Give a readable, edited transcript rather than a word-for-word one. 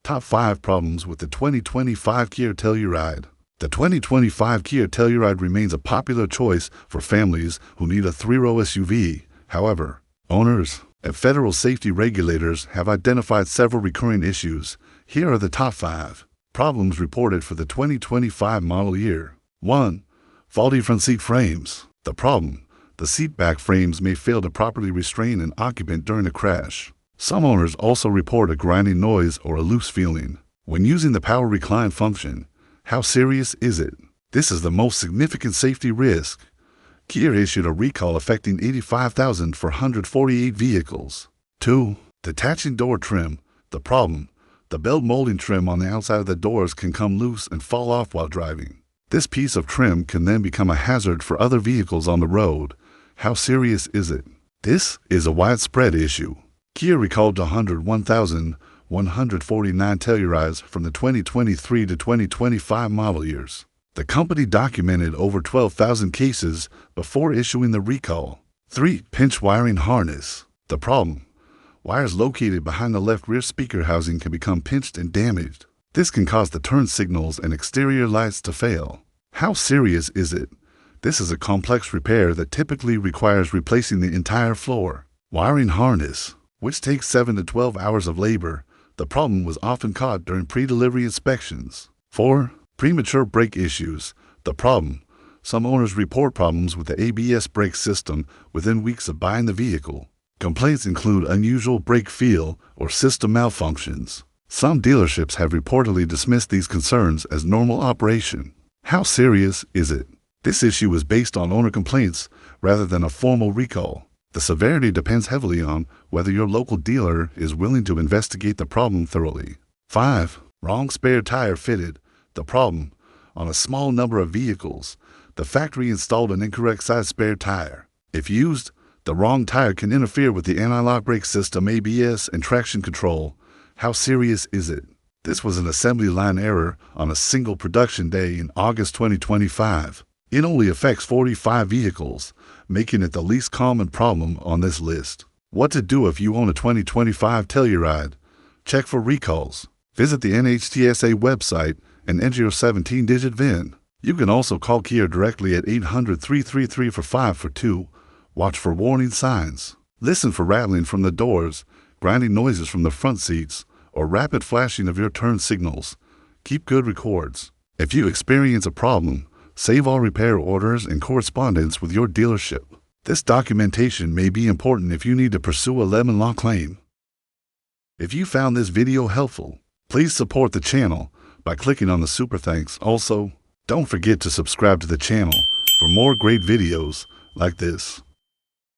Top 5 problems with the 2025 Kia Telluride. The 2025 Kia Telluride remains a popular choice for families who need a 3-row SUV. However, owners and federal safety regulators have identified several recurring issues. Here are the top 5 problems reported for the 2025 model year. 1. Faulty front seat frames. The problem: the seat back frames may fail to properly restrain an occupant during a crash. Some owners also report a grinding noise or a loose feeling when using the power recline function. How serious is it? This is the most significant safety risk. Kia issued a recall affecting 85,448 vehicles. 2. Detaching door trim. The problem: the belt molding trim on the outside of the doors can come loose and fall off while driving. This piece of trim can then become a hazard for other vehicles on the road. How serious is it? This is a widespread issue. Kia recalled 101,149 Tellurides from the 2023 to 2025 model years. The company documented over 12,000 cases before issuing the recall. 3. Pinch wiring harness. The problem: wires located behind the left rear speaker housing can become pinched and damaged. This can cause the turn signals and exterior lights to fail. How serious is it? This is a complex repair that typically requires replacing the entire floor. Wiring harness, which takes 7 to 12 hours of labor. The problem was often caught during pre-delivery inspections. 4. Premature brake issues. The problem: some owners report problems with the ABS brake system within weeks of buying the vehicle. Complaints include unusual brake feel or system malfunctions. Some dealerships have reportedly dismissed these concerns as normal operation. How serious is it? This issue is based on owner complaints rather than a formal recall. The severity depends heavily on whether your local dealer is willing to investigate the problem thoroughly. 5. Wrong spare tire fitted. The problem: on a small number of vehicles, the factory installed an incorrect size spare tire. If used, the wrong tire can interfere with the anti-lock brake system, ABS, and traction control. How serious is it? This was an assembly line error on a single production day in August 2025. It only affects 45 vehicles, making it the least common problem on this list. What to do if you own a 2025 Telluride? Check for recalls. Visit the NHTSA website and enter your 17-digit VIN. You can also call Kia directly at 800-333-4542. Watch for warning signs. Listen for rattling from the doors, grinding noises from the front seats, or rapid flashing of your turn signals. Keep good records. If you experience a problem, save all repair orders and correspondence with your dealership. This documentation may be important if you need to pursue a lemon law claim. If you found this video helpful, please support the channel by clicking on the super thanks. Also, don't forget to subscribe to the channel for more great videos like this.